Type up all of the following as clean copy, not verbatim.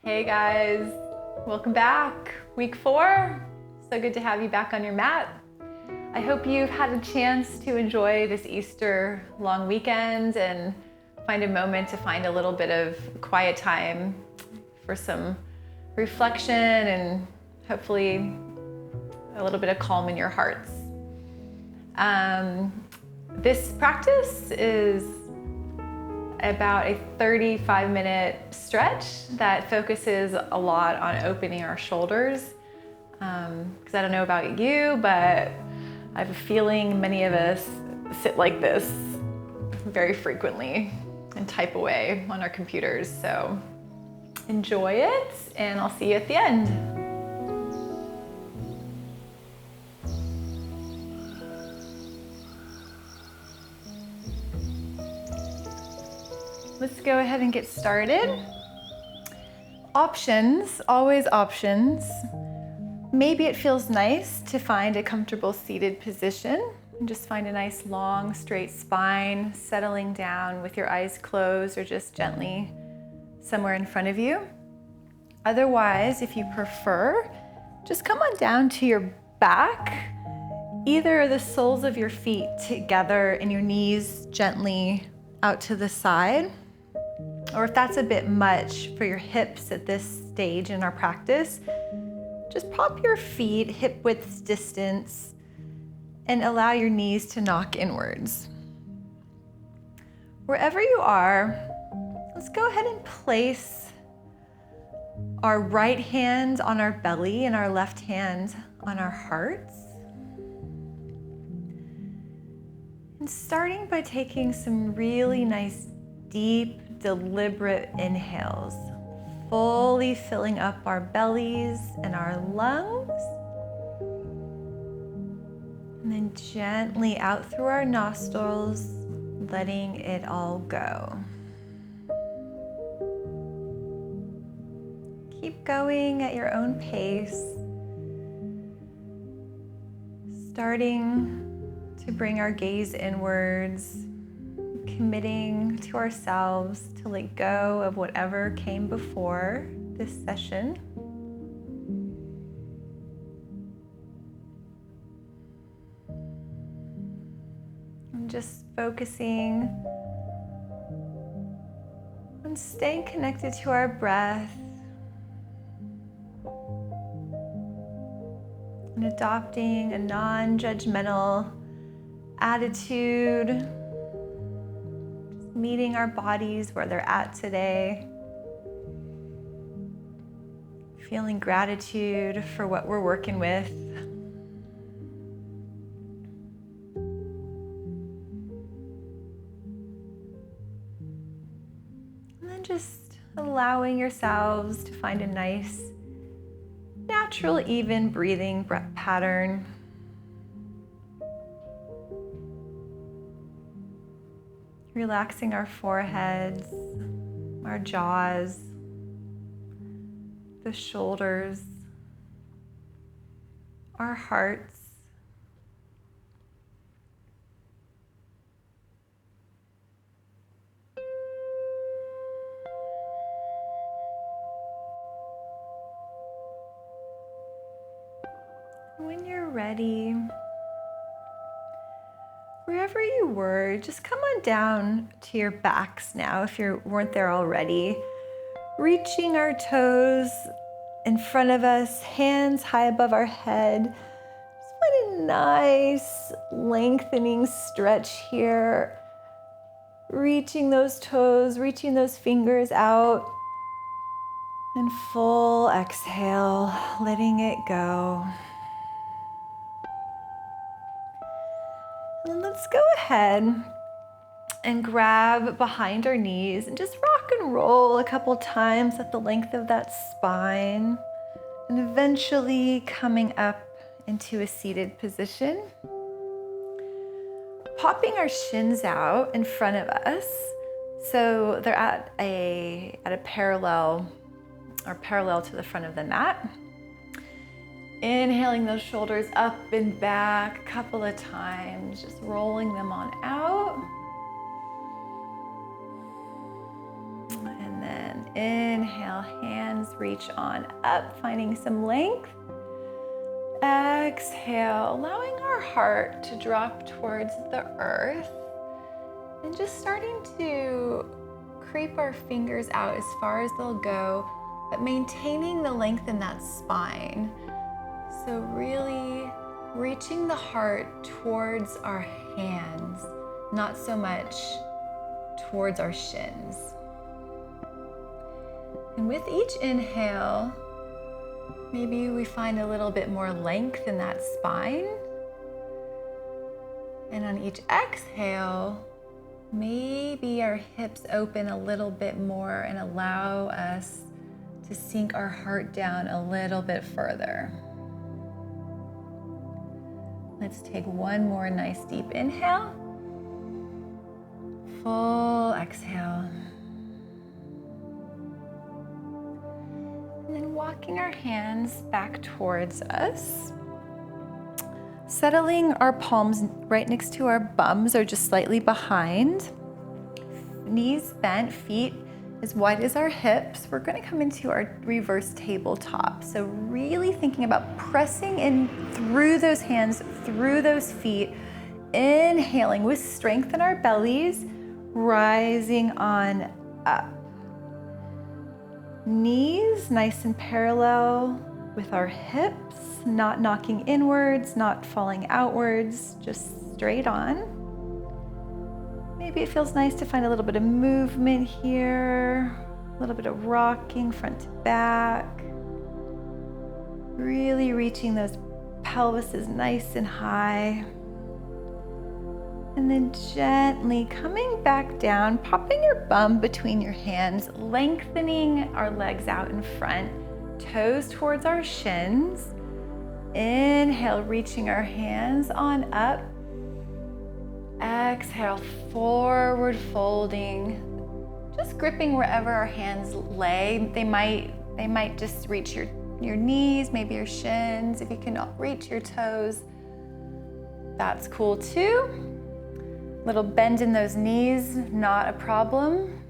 Hey guys, welcome back. Week 4. So good to have you back on your mat. I hope you've had a chance to enjoy this Easter long weekend and find a moment to find a little bit of quiet time for some reflection and hopefully a little bit of calm in your hearts. This practice is about a 35-minute stretch that focuses a lot on opening our shoulders. Because I don't know about you, but I have a feeling many of us sit like this very frequently and type away on our computers. So enjoy it, and I'll see you at the end. Let's go ahead and get started. Options, always options. Maybe it feels nice to find a comfortable seated position and just find a nice long straight spine, settling down with your eyes closed or just gently somewhere in front of you. Otherwise, if you prefer, just come on down to your back, either the soles of your feet together and your knees gently out to the side. Or if that's a bit much for your hips at this stage in our practice, just pop your feet hip width distance and allow your knees to knock inwards. Wherever you are, let's go ahead and place our right hand on our belly and our left hand on our hearts. And starting by taking some really nice, deep, deliberate inhales, fully filling up our bellies and our lungs. And then gently out through our nostrils, letting it all go. Keep going at your own pace, starting to bring our gaze inwards, committing to ourselves to let go of whatever came before this session. And just focusing on staying connected to our breath and adopting a non-judgmental attitude, meeting our bodies where they're at today, feeling gratitude for what we're working with. And then just allowing yourselves to find a nice, natural, even breathing breath pattern. Relaxing our foreheads, our jaws, the shoulders, our hearts. When you're ready, wherever you were, just come on down to your backs now if you weren't there already. Reaching our toes in front of us, hands high above our head. Just find a nice lengthening stretch here. Reaching those toes, reaching those fingers out. And full exhale, letting it go. And let's go ahead and grab behind our knees and just rock and roll a couple times at the length of that spine, and eventually coming up into a seated position. Popping our shins out in front of us so they're at a parallel to the front of the mat. Inhaling those shoulders up and back a couple of times, just rolling them on out. And then Inhale, hands reach on up, finding some length. Exhale, allowing our heart to drop towards the earth and just starting to creep our fingers out as far as they'll go, but maintaining the length in that spine. So really reaching the heart towards our hands, not so much towards our shins. And with each inhale, maybe we find a little bit more length in that spine. And on each exhale, maybe our hips open a little bit more and allow us to sink our heart down a little bit further. Let's take one more nice deep inhale. Full exhale. And then walking our hands back towards us. Settling our palms right next to our bums or just slightly behind. Knees bent, feet as wide as our hips. We're going to come into our reverse tabletop. So really thinking about pressing in through those hands, through those feet, inhaling with strength in our bellies, rising on up. Knees nice and parallel with our hips, not knocking inwards, not falling outwards, just straight on. Maybe it feels nice to find a little bit of movement here, a little bit of rocking front to back. Really reaching those pelvises nice and high. And then gently coming back down, popping your bum between your hands, lengthening our legs out in front, toes towards our shins. Inhale, reaching our hands on up. Exhale, forward folding. Just gripping wherever our hands lay. They might just reach your knees, maybe your shins. If you can reach your toes, that's cool too. Little bend in those knees, not a problem.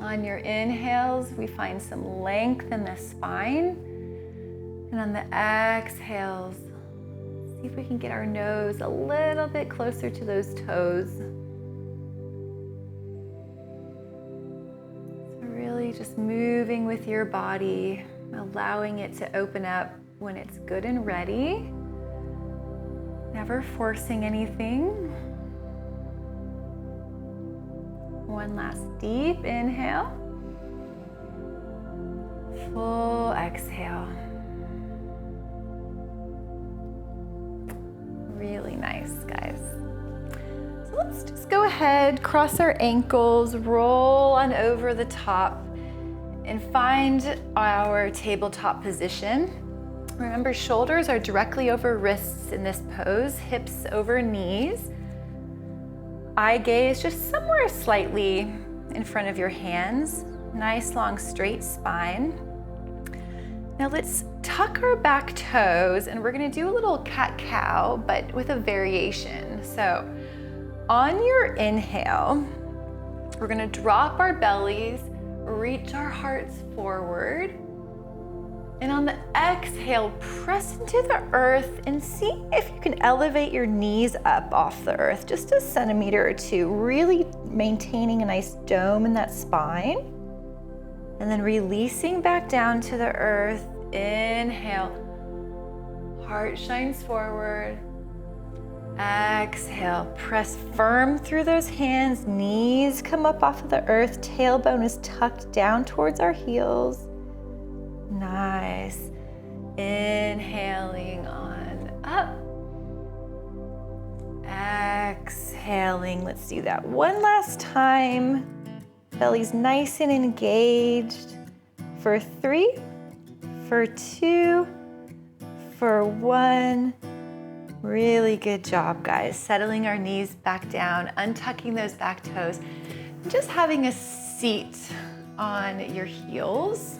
On your inhales, we find some length in the spine. And on the exhales, see if we can get our nose a little bit closer to those toes. So really just moving with your body, allowing it to open up when it's good and ready. Never forcing anything. One last deep inhale. Full exhale. Really nice, guys. So let's just go ahead, cross our ankles, roll on over the top, and find our tabletop position. Remember, shoulders are directly over wrists in this pose, hips over knees. Eye gaze just somewhere slightly in front of your hands. Nice long straight spine. Now let's tuck our back toes and we're gonna do a little cat-cow, but with a variation. So on your inhale, we're gonna drop our bellies, reach our hearts forward. And on the exhale, press into the earth and see if you can elevate your knees up off the earth, just a centimeter or two, really maintaining a nice dome in that spine. And then releasing back down to the earth. Inhale, heart shines forward. Exhale, press firm through those hands, knees come up off of the earth, tailbone is tucked down towards our heels. Nice. Inhaling on up. Exhaling. Let's do that one last time. Belly's nice and engaged. For 3, for 2, for 1. Really good job, guys. Settling our knees back down, untucking those back toes, just having a seat on your heels.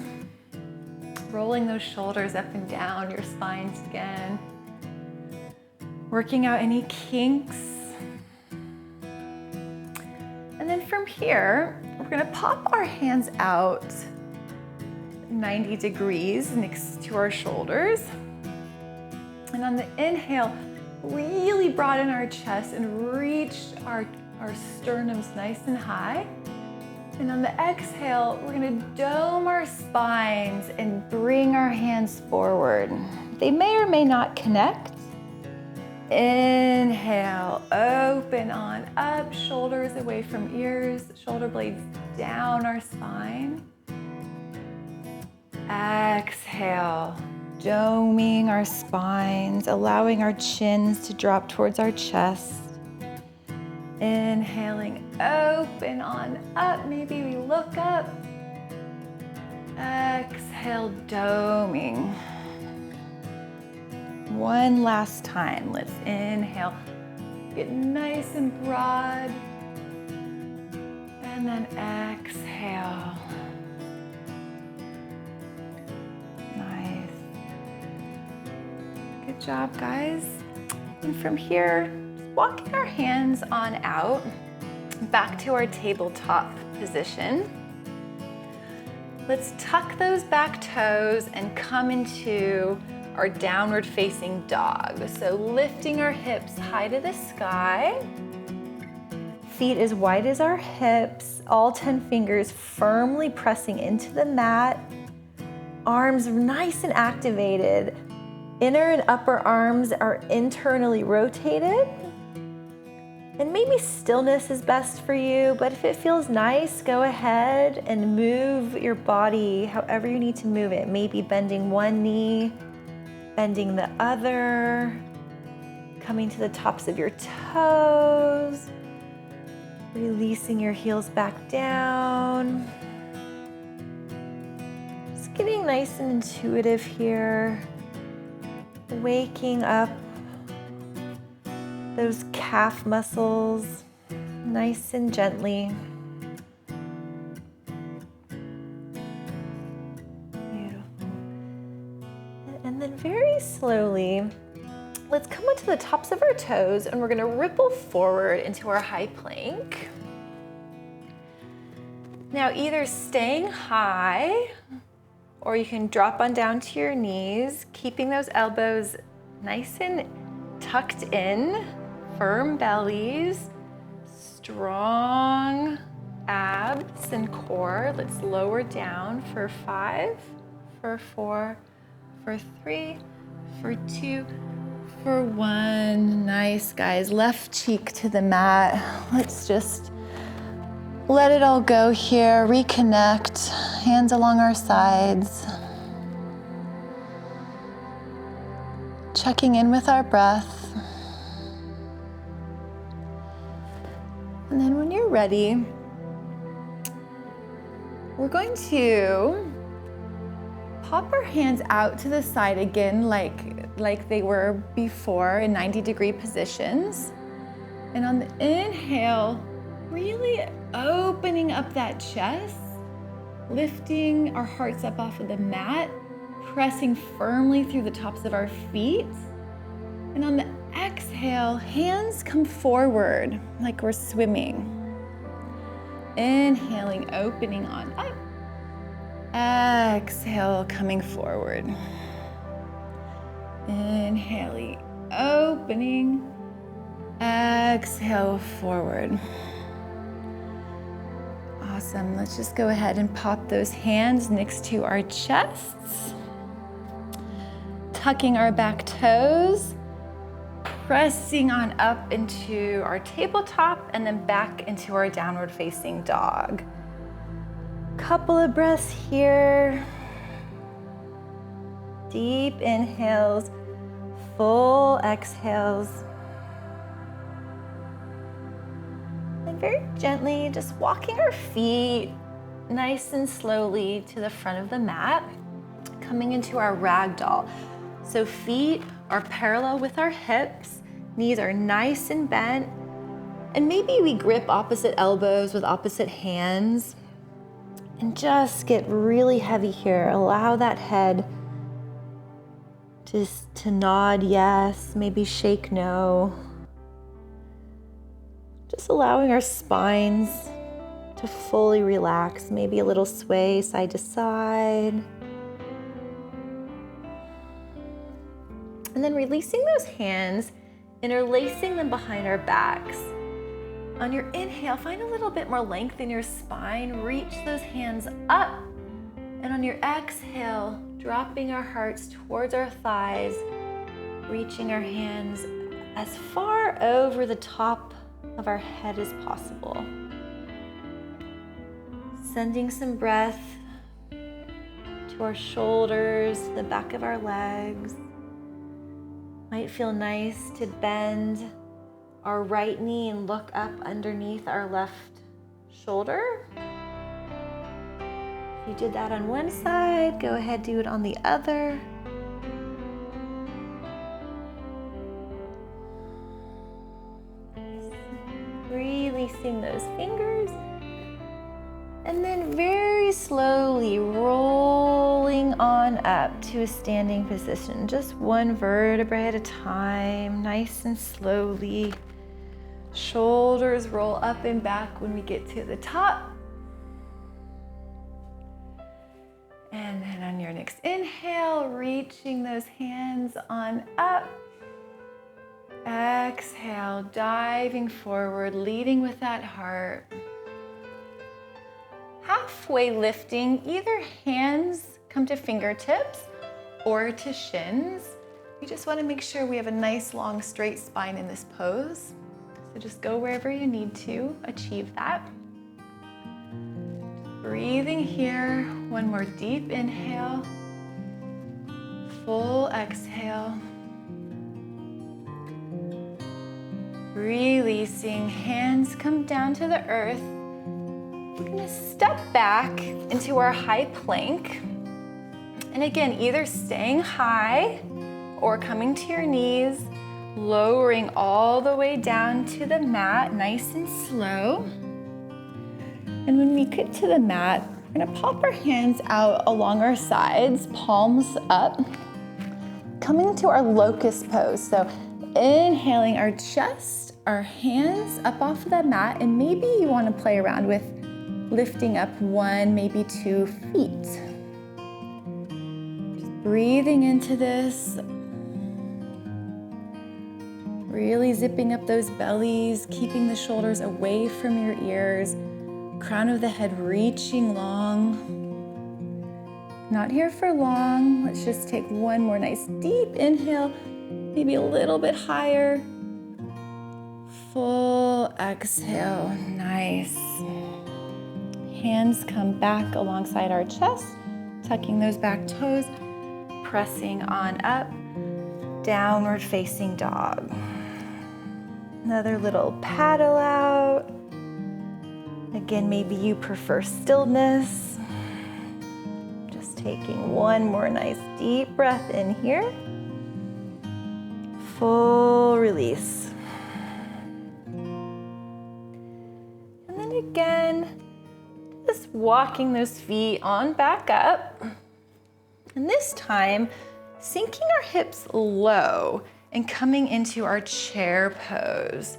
Rolling those shoulders up and down your spines again. Working out any kinks. And then from here, we're we're gonna pop our hands out 90 degrees next to our shoulders. And on the inhale, really broaden our chest and reach our sternums nice and high. And on the exhale, we're gonna dome our spines and bring our hands forward. They may or may not connect. Inhale, open on up, shoulders away from ears, shoulder blades down our spine. Exhale, doming our spines, allowing our chins to drop towards our chest. Inhaling, open on up, maybe we look up. Exhale, doming. One last time, let's inhale, get nice and broad, and then exhale. Nice. Good job, guys. And from here, walking our hands on out, back to our tabletop position. Let's tuck those back toes and come into our downward facing dog. So lifting our hips high to the sky. Feet as wide as our hips, all 10 fingers firmly pressing into the mat. Arms nice and activated. Inner and upper arms are internally rotated. And maybe stillness is best for you, but if it feels nice, go ahead and move your body however you need to move it. Maybe bending one knee, bending the other, coming to the tops of your toes, releasing your heels back down. Just getting nice and intuitive here, waking up those calf muscles nice and gently. And then very slowly, let's come onto the tops of our toes and we're gonna ripple forward into our high plank. Now either staying high or you can drop on down to your knees, keeping those elbows nice and tucked in, firm bellies, strong abs and core. Let's lower down for 5, for 4, for 3, for 2, for 1. Nice, guys. Left cheek to the mat. Let's just let it all go here. Reconnect. Hands along our sides. Checking in with our breath. And then when you're ready, we're going to pop our hands out to the side again like they were before in 90-degree positions. And on the inhale, really opening up that chest, lifting our hearts up off of the mat, pressing firmly through the tops of our feet. And on the exhale, hands come forward like we're swimming. Inhaling, opening on up. Exhale, coming forward. Inhaling, opening. Exhale, forward. Awesome. Let's just go ahead and pop those hands next to our chests. Tucking our back toes. Pressing on up into our tabletop and then back into our downward facing dog. Couple of breaths here. Deep inhales, full exhales. And very gently, just walking our feet nice and slowly to the front of the mat, coming into our ragdoll. So feet are parallel with our hips, knees are nice and bent, and maybe we grip opposite elbows with opposite hands and just get really heavy here. Allow that head just to nod yes, maybe shake no. Just allowing our spines to fully relax. Maybe a little sway side to side. And then releasing those hands, interlacing them behind our backs. On your inhale, find a little bit more length in your spine. Reach those hands up. And on your exhale, dropping our hearts towards our thighs, reaching our hands as far over the top of our head as possible. Sending some breath to our shoulders, the back of our legs. Might feel nice to bend our right knee and look up underneath our left shoulder. If you did that on one side, go ahead, do it on the other. Releasing those fingers. And then very slowly rolling on up to a standing position. Just one vertebrae at a time, nice and slowly. Shoulders roll up and back when we get to the top. And then on your next inhale, reaching those hands on up. Exhale, diving forward, leading with that heart. Halfway lifting, either hands come to fingertips or to shins. We just want to make sure we have a nice long straight spine in this pose. So just go wherever you need to achieve that. Breathing here, one more deep inhale, full exhale. Releasing, hands come down to the earth. We're gonna step back into our high plank. And again, either staying high or coming to your knees, lowering all the way down to the mat, nice and slow. And when we get to the mat, we're gonna pop our hands out along our sides, palms up, coming to our locust pose. So inhaling our chest, our hands up off of that mat, and maybe you wanna play around with lifting up 1, maybe 2 feet. Just breathing into this. Really zipping up those bellies, keeping the shoulders away from your ears. Crown of the head reaching long. Not here for long. Let's just take one more nice deep inhale, maybe a little bit higher. Full exhale, nice. Hands come back alongside our chest, tucking those back toes, pressing on up, downward facing dog. Another little paddle out. Again, maybe you prefer stillness. Just taking one more nice deep breath in here. Full release. And then again, just walking those feet on back up. And this time, sinking our hips low and coming into our chair pose.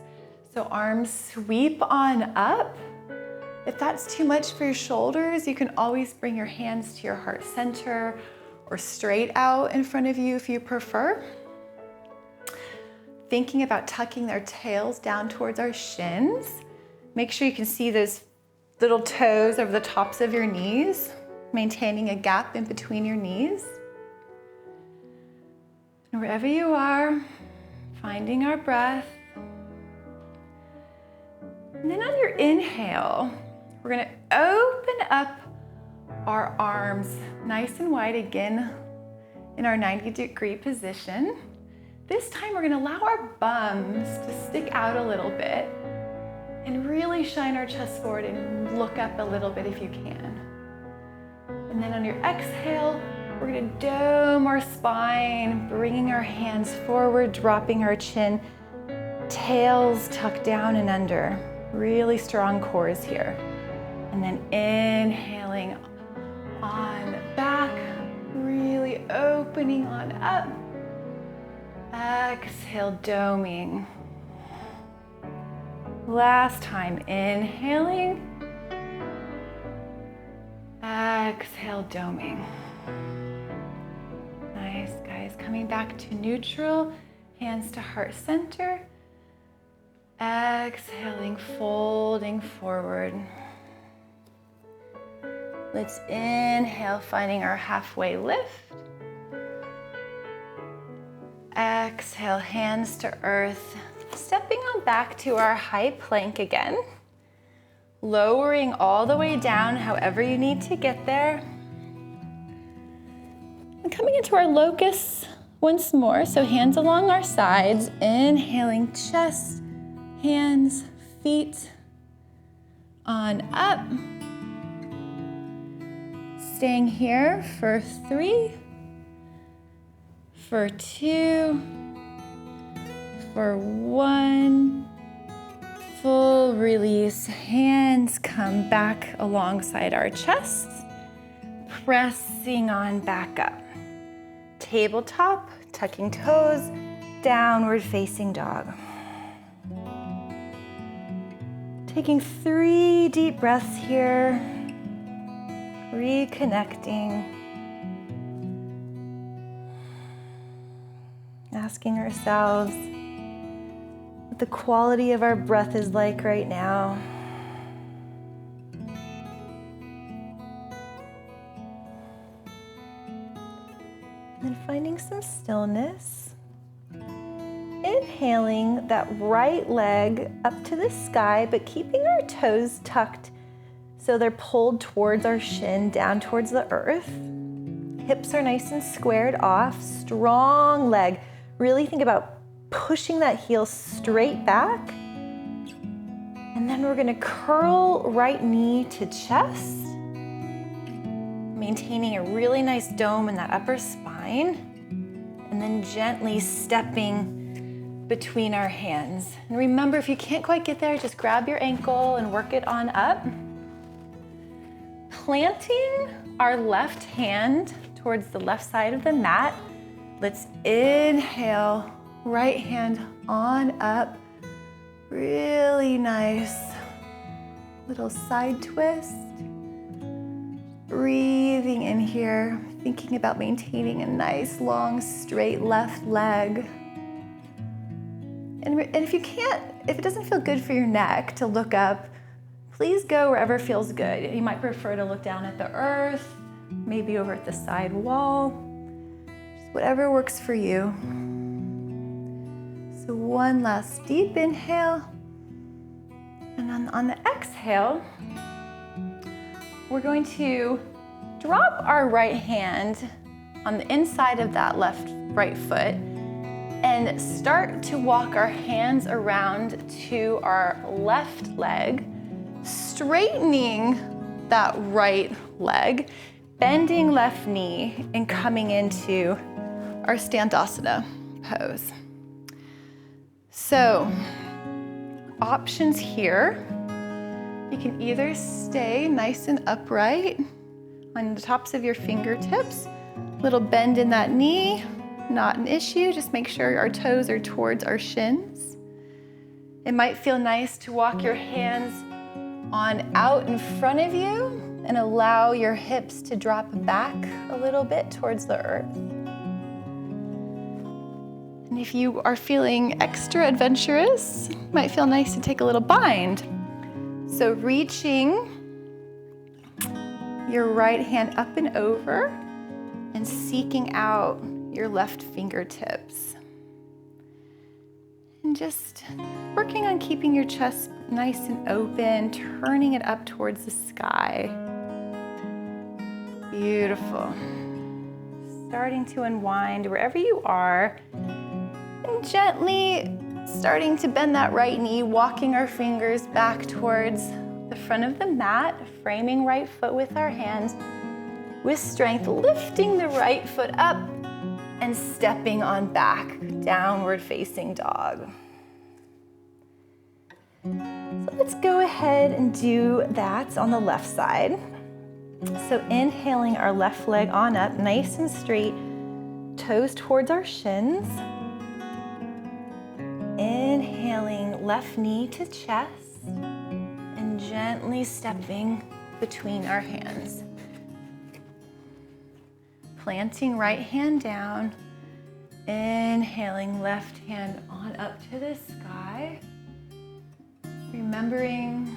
So arms sweep on up. If that's too much for your shoulders, you can always bring your hands to your heart center or straight out in front of you if you prefer. Thinking about tucking their tails down towards our shins. Make sure you can see those little toes over the tops of your knees, maintaining a gap in between your knees. And wherever you are, finding our breath. And then on your inhale, we're gonna open up our arms nice and wide again in our 90-degree position. This time we're gonna allow our bums to stick out a little bit and really shine our chest forward and look up a little bit if you can. And then on your exhale, we're gonna dome our spine, bringing our hands forward, dropping our chin, tails tucked down and under. Really strong cores here. And then inhaling on back, really opening on up. Exhale, doming. Last time, inhaling Exhale, doming. Nice, guys. Coming back to neutral, hands to heart center. Exhaling, folding forward. Let's inhale, finding our halfway lift. Exhale, hands to earth. Stepping on back to our high plank again. Lowering all the way down, however you need to get there. And coming into our locust once more, so hands along our sides. Inhaling, chest, hands, feet on up. Staying here for 3, for 2, for 1. Full release. Hands come back alongside our chests, pressing on back up. Tabletop, tucking toes, downward facing dog. Taking 3 deep breaths here, reconnecting, asking ourselves what the quality of our breath is like right now. And then finding some stillness. Inhaling that right leg up to the sky, but keeping our toes tucked so they're pulled towards our shin, down towards the earth. Hips are nice and squared off. Strong leg. Really think about pushing that heel straight back. And then we're gonna curl right knee to chest, maintaining a really nice dome in that upper spine, and then gently stepping between our hands. And remember, if you can't quite get there, just grab your ankle and work it on up. Planting our left hand towards the left side of the mat. Let's inhale, right hand on up. Really nice little side twist. Breathing in here, thinking about maintaining a nice, long, straight left leg. And if you can't, if it doesn't feel good for your neck to look up, please go wherever feels good. You might prefer to look down at the earth, maybe over at the side wall, just whatever works for you. So one last deep inhale. And on the exhale, we're going to drop our right hand on the inside of that right foot and start to walk our hands around to our left leg, straightening that right leg, bending left knee, and coming into our Standasana pose. So, options here. You can either stay nice and upright on the tops of your fingertips, little bend in that knee, not an issue. Just make sure our toes are towards our shins. It might feel nice to walk your hands on out in front of you and allow your hips to drop back a little bit towards the earth. And if you are feeling extra adventurous, it might feel nice to take a little bind. So reaching your right hand up and over and seeking out your left fingertips. And just working on keeping your chest nice and open, turning it up towards the sky. Beautiful. Starting to unwind wherever you are, and gently starting to bend that right knee, walking our fingers back towards the front of the mat, framing right foot with our hands. With strength, lifting the right foot up and stepping on back, downward facing dog. So let's go ahead and do that on the left side. So inhaling our left leg on up, nice and straight, toes towards our shins. Inhaling left knee to chest and gently stepping between our hands. Planting right hand down. Inhaling left hand on up to the sky. Remembering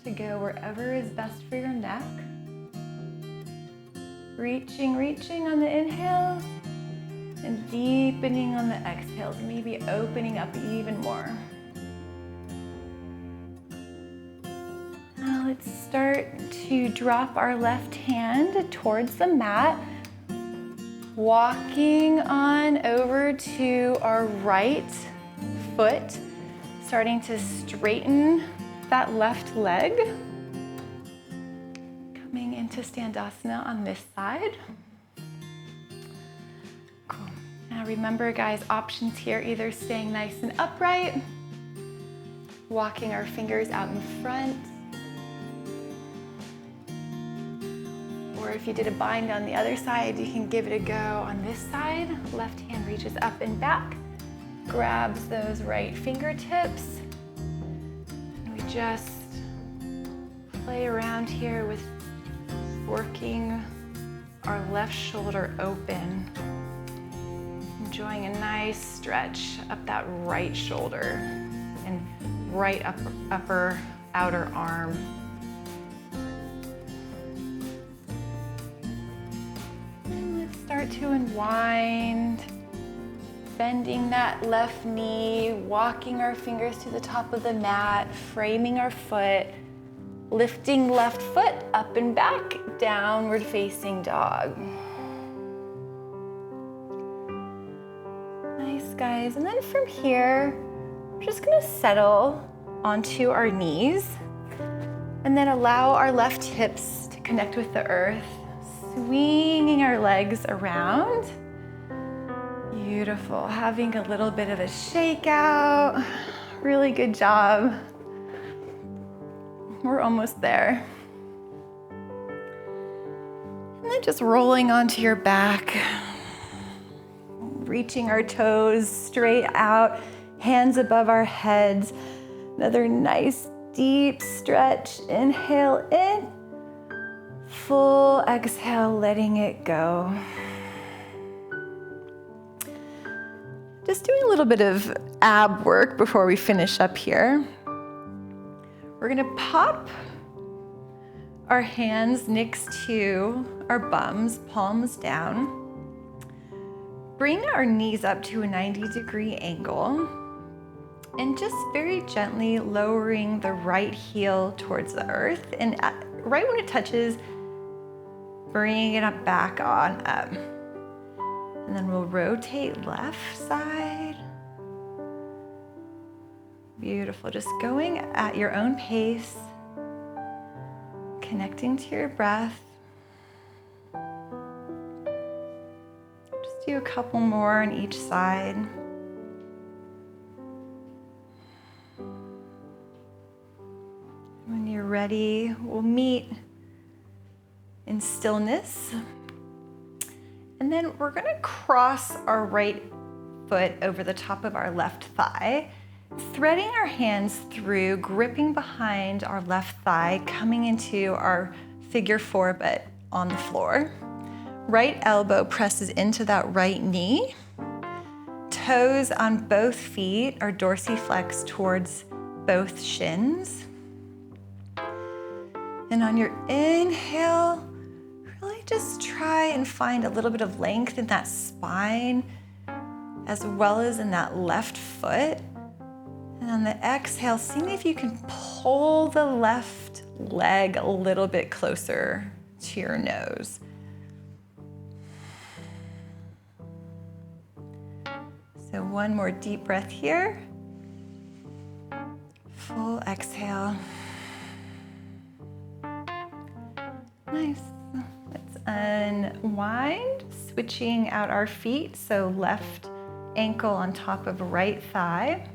to go wherever is best for your neck. Reaching on the inhales and deepening on the exhales, maybe opening up even more. Now let's start to drop our left hand towards the mat, walking on over to our right foot, starting to straighten that left leg. Coming into Standasana on this side. Cool. Now remember, guys, options here, either staying nice and upright, walking our fingers out in front, or if you did a bind on the other side, you can give it a go on this side. Left hand reaches up and back, grabs those right fingertips. And we just play around here with working our left shoulder open. Enjoying a nice stretch up that right shoulder and right upper outer arm. And let's start to unwind, bending that left knee, walking our fingers to the top of the mat, framing our foot, lifting left foot up and back, downward facing dog. Nice, guys. And then from here, we're just gonna settle onto our knees and then allow our left hips to connect with the earth, swinging our legs around. Beautiful. Having a little bit of a shake out. Really good job. We're almost there. And then just rolling onto your back, reaching our toes straight out, hands above our heads. Another nice deep stretch. Inhale in, full exhale, letting it go. Just doing a little bit of ab work before we finish up here. We're gonna pop our hands next to our bums, palms down. Bring our knees up to a 90-degree angle and just very gently lowering the right heel towards the earth. And right when it touches, bringing it up back on up. And then we'll rotate left side. Beautiful, just going at your own pace, connecting to your breath. Just do a couple more on each side. When you're ready, we'll meet in stillness. And then we're gonna cross our right foot over the top of our left thigh, threading our hands through, gripping behind our left thigh, coming into our figure four, but on the floor. Right elbow presses into that right knee. Toes on both feet are dorsiflex towards both shins. And on your inhale, really just try and find a little bit of length in that spine, as well as in that left foot. And on the exhale, seeing if you can pull the left leg a little bit closer to your nose. So one more deep breath here. Full exhale. Nice. Let's unwind, switching out our feet. So left ankle on top of right thigh.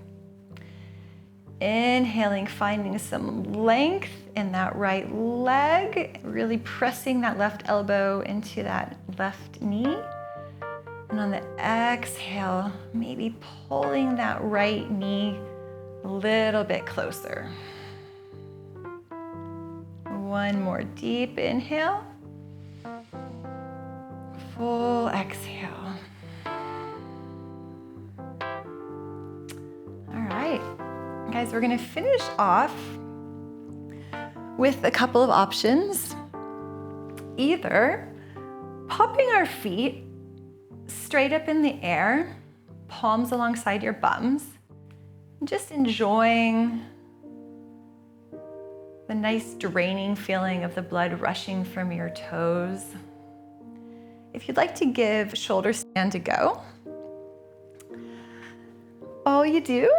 Inhaling, finding some length in that right leg, really pressing that left elbow into that left knee. And on the exhale, maybe pulling that right knee a little bit closer. One more deep inhale. full exhale. All right, guys, we're gonna finish off with a couple of options. Either popping our feet straight up in the air, palms alongside your bums, and just enjoying the nice draining feeling of the blood rushing from your toes. If you'd like to give shoulder stand a go, all you do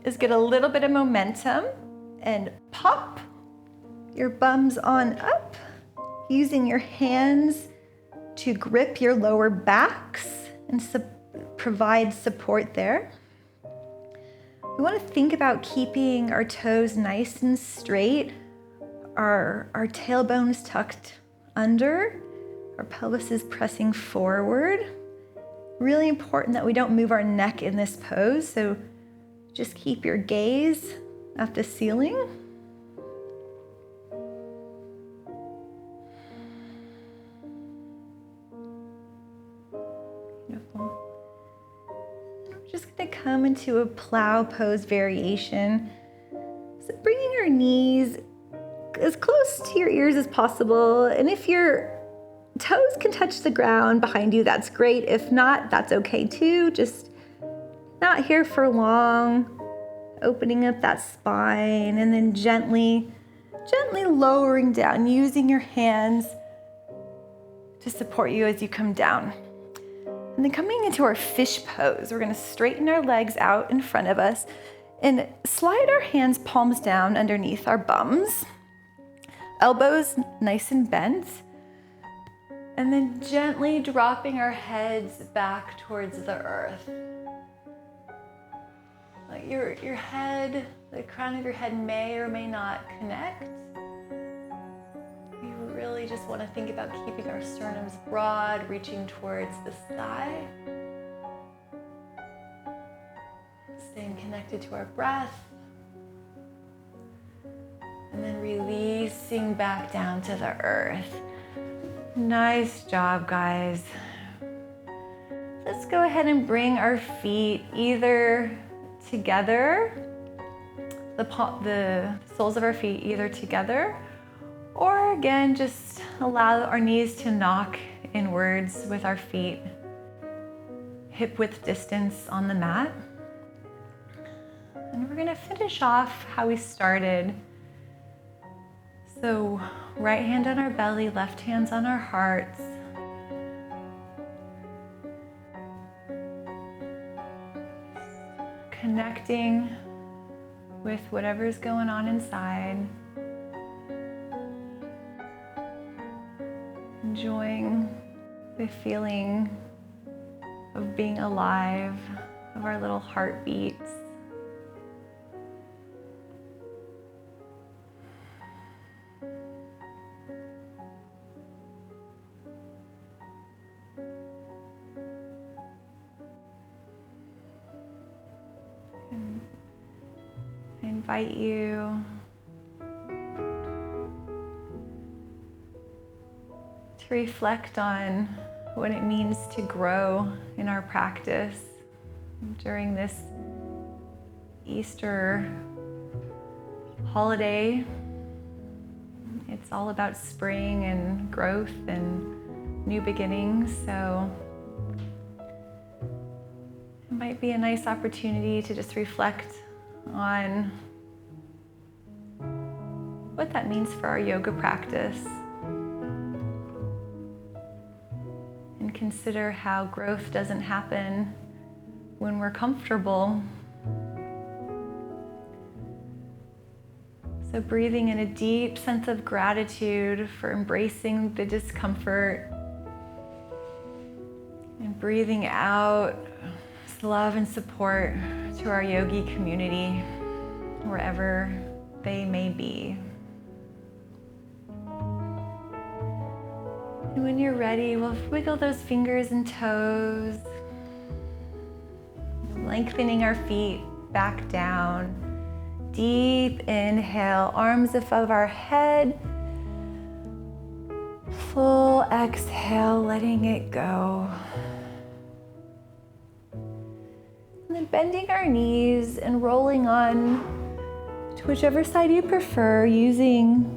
is get a little bit of momentum and pop your bums on up, using your hands to grip your lower backs and provide support there. We want to think about keeping our toes nice and straight, our tailbones tucked under, our pelvis is pressing forward. Really important that we don't move our neck in this pose, so just keep your gaze at the ceiling. Beautiful. We're just going to come into a plow pose variation. So bringing our knees as close to your ears as possible. And if your toes can touch the ground behind you, that's great. If not, that's okay too. Just not here for long. Opening up that spine and then gently lowering down, using your hands to support you as you come down. And then coming into our fish pose, we're gonna straighten our legs out in front of us and slide our hands palms down underneath our bums, elbows nice and bent, and then gently dropping our heads back towards the earth. Like your head, the crown of your head may or may not connect. We really just want to think about keeping our sternums broad, reaching towards the sky. Staying connected to our breath. And then releasing back down to the earth. Nice job, guys. Let's go ahead and bring our feet either together, the soles of our feet either together, or again, just allow our knees to knock inwards with our feet, hip width distance on the mat. And we're gonna finish off how we started. So right hand on our belly, left hands on our hearts. Connecting with whatever's going on inside. Enjoying the feeling of being alive, of our little heartbeats. I invite you to reflect on what it means to grow in our practice during this Easter holiday. It's all about spring and growth and new beginnings, so it might be a nice opportunity to just reflect on what that means for our yoga practice and consider how growth doesn't happen when we're comfortable. So breathing in a deep sense of gratitude for embracing the discomfort and breathing out love and support to our yogi community, wherever they may be. And when you're ready, we'll wiggle those fingers and toes, lengthening our feet back down. Deep inhale, arms above our head, full exhale, letting it go. And then bending our knees and rolling on to whichever side you prefer, using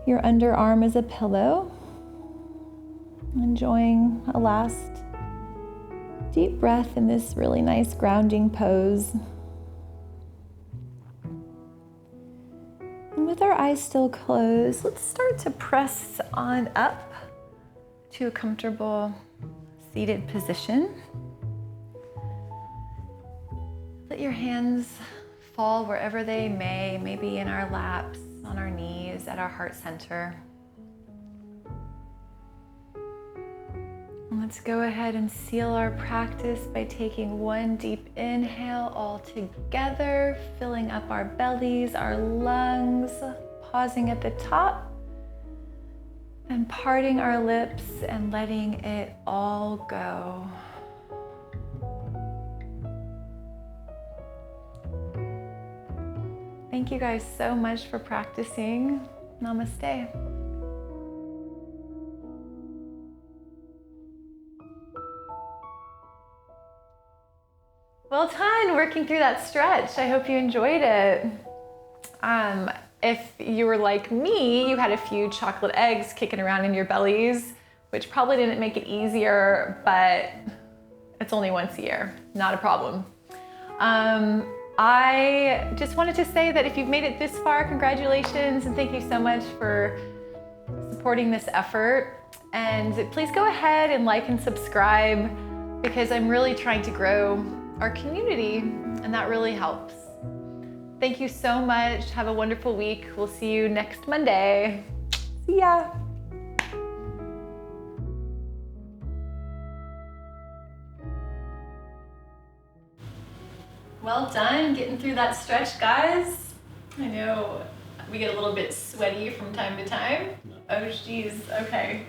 your underarm as a pillow. Enjoying a last deep breath in this really nice grounding pose. And with our eyes still closed, let's start to press on up to a comfortable seated position. Let your hands fall wherever they may, maybe in our laps, on our knees, at our heart center. And let's go ahead and seal our practice by taking one deep inhale all together, filling up our bellies, our lungs, pausing at the top, and parting our lips and letting it all go. Thank you guys so much for practicing. Namaste. Well done working through that stretch. I hope you enjoyed it. If you were like me, you had a few chocolate eggs kicking around in your bellies, which probably didn't make it easier, but it's only once a year, not a problem. I just wanted to say that if you've made it this far, congratulations, and thank you so much for supporting this effort. And please go ahead and like and subscribe, because I'm really trying to grow our community, and that really helps. Thank you so much. Have a wonderful week. We'll see you next Monday. See ya. Well done getting through that stretch, guys. I know we get a little bit sweaty from time to time. Oh geez, okay.